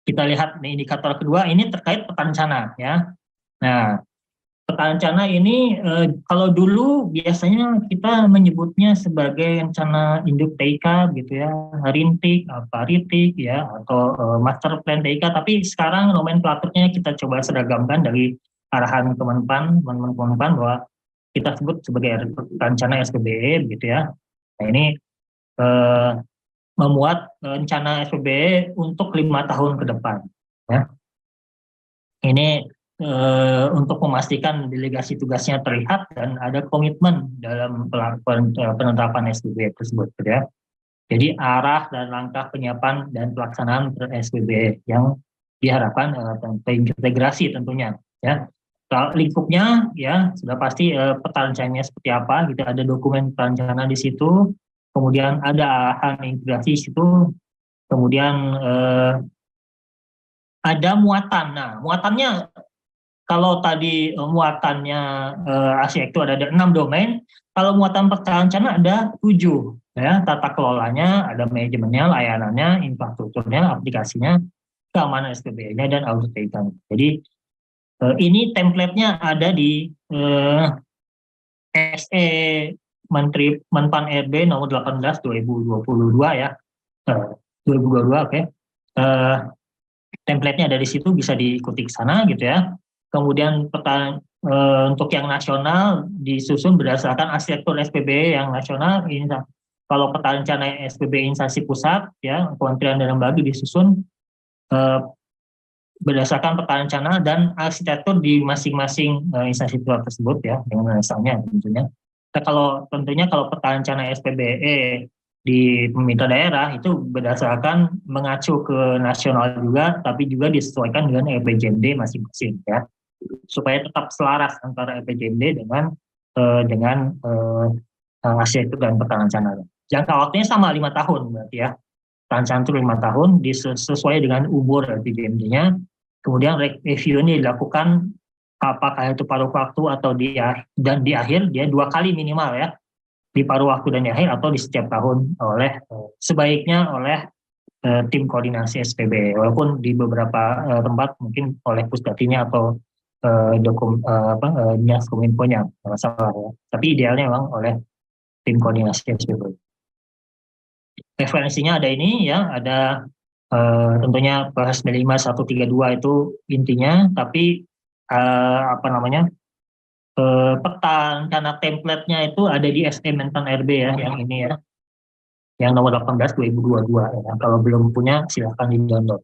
Kita lihat di indikator kedua, ini terkait peta rencana ya. Nah, peta rencana ini kalau dulu biasanya kita menyebutnya sebagai rencana induk TIK gitu ya, rintik, ritik ya, atau master plan TIK. Tapi sekarang nomenklaturnya kita coba seragamkan dari arahan Kemenpan bahwa kita sebut sebagai rencana SPBE gitu ya. Nah ini eh, memuat rencana SPBE untuk 5 tahun ke depan. Ya. Ini untuk memastikan delegasi tugasnya terlihat dan ada komitmen dalam penetapan SPBE tersebut, gitu ya. Jadi arah dan langkah penyiapan dan pelaksanaan SPBE yang diharapkan terintegrasi tentunya, ya. Lingkupnya ya sudah pasti peta rencananya seperti apa, gitu. Ada dokumen perencanaan di situ, kemudian ada arahan integrasi di situ, kemudian ada muatan. Nah, muatannya kalau tadi muatannya arsitektur ada 6 domain, kalau muatan perencanaan ada 7. Ya, tata kelolanya, ada manajemennya, layanannya, infrastrukturnya, aplikasinya, keamanan SPBE-nya, dan audit data. Jadi ini template-nya ada di SE Menteri Menpan RB nomor 18 2022 ya. 2022, oke. Template-nya ada di situ, bisa diikuti ke sana gitu ya. Kemudian untuk yang nasional disusun berdasarkan arsitektur SPBE yang nasional. Kalau peta rencana SPBE instansi pusat ya, kementerian dan lembaga disusun berdasarkan peta rencana dan arsitektur di masing-masing instansi pusat tersebut ya, dengan misalnya tentunya. Tentunya kalau peta rencana SPBE di pemerintah daerah itu berdasarkan mengacu ke nasional juga, tapi juga disesuaikan dengan RPJMD masing-masing ya, supaya tetap selaras antara RPJMD dengan arsitektur dan peta rencana. Jangka waktunya sama 5 tahun berarti ya, rencana itu 5 tahun sesuai dengan umur RPJMD-nya. Kemudian review ini dilakukan apakah itu paruh waktu atau di akhir, dia 2 kali minimal ya, di paruh waktu dan di akhir, atau di setiap tahun sebaiknya oleh tim koordinasi SPB, walaupun di beberapa tempat mungkin oleh Pusdatinya atau Dinas Kominfo-nya, masalah ya. Tapi idealnya memang oleh tim koordinasi SPB. Referensinya ada ini ya, ada tentunya PRSD 5132 itu intinya, tapi peta rencana template-nya itu ada di SE Menpan RB ya, yang ini ya, yang nomor 18 2022 ya. Kalau belum punya silahkan di-download.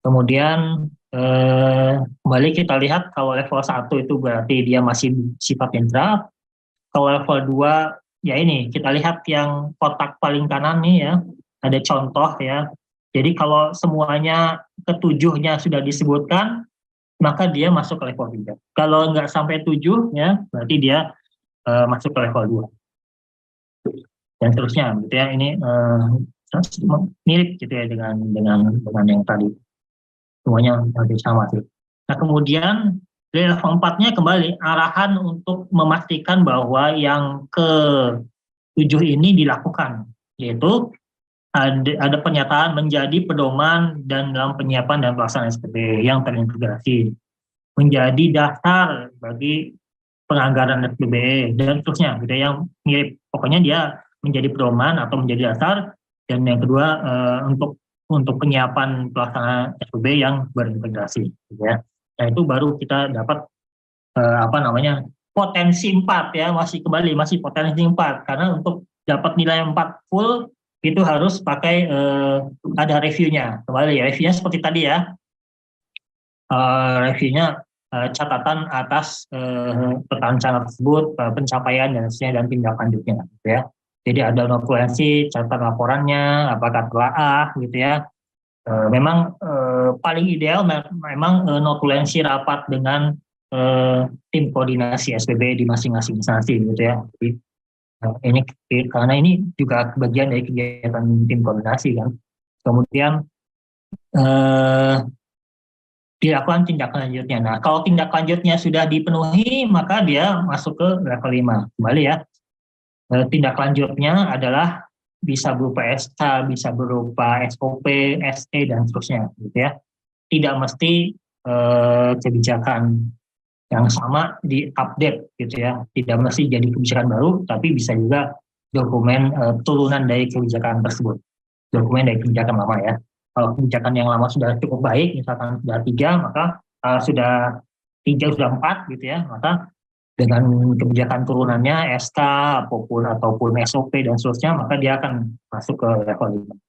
Kemudian kembali kita lihat kalau level 1 itu berarti dia masih sifatnya draft. Kalau level 2 ya ini kita lihat yang kotak paling kanan nih ya, ada contoh ya. Jadi kalau semuanya ketujuhnya sudah disebutkan, maka dia masuk ke level 3. Kalau nggak sampai 7 ya, berarti dia masuk ke level 2. Dan seterusnya gitu ya. Ini mirip gitu ya dengan yang tadi. Semuanya hampir sama sih. Nah, kemudian dari level 4-nya kembali arahan untuk memastikan bahwa yang ke-7 ini dilakukan, yaitu ada pernyataan menjadi pedoman dan dalam penyiapan dan pelaksanaan SPB yang terintegrasi, menjadi dasar bagi penganggaran SPBE dan seterusnya gitu, yang mirip. Pokoknya dia menjadi pedoman atau menjadi dasar, dan yang kedua untuk penyiapan pelaksanaan SPBE yang berintegrasi gitu ya. Nah, itu baru kita dapat potensi 4 ya, masih potensi 4, karena untuk dapat nilai 4 full itu harus pakai ada reviewnya. Kembali ya, reviewnya seperti tadi ya, reviewnya catatan atas peta rencana tersebut, pencapaian dan tindak lanjutnya gitu ya. Jadi ada notulensi, catatan laporannya, apakah telah gitu ya. Memang paling ideal memang notulensi rapat dengan tim koordinasi SPB di masing-masing instansi gitu ya. Jadi, ini karena ini juga bagian dari kegiatan tim koordinasi kan. Kemudian dilakukan tindak lanjutnya. Nah, kalau tindak lanjutnya sudah dipenuhi, maka dia masuk ke level 5. Kembali ya, tindak lanjutnya adalah bisa berupa SK, bisa berupa SOP, SE, dan seterusnya, gitu ya. Tidak mesti kebijakan yang sama di-update, gitu ya. Tidak mesti jadi kebijakan baru, tapi bisa juga dokumen turunan dari kebijakan tersebut. Dokumen dari kebijakan lama ya. Kalau kebijakan yang lama sudah cukup baik, misalkan sudah 3, maka sudah 3, sudah 4, gitu ya, maka dengan kebijakan turunannya SK ataupun SOP dan seterusnya, maka dia akan masuk ke level 5.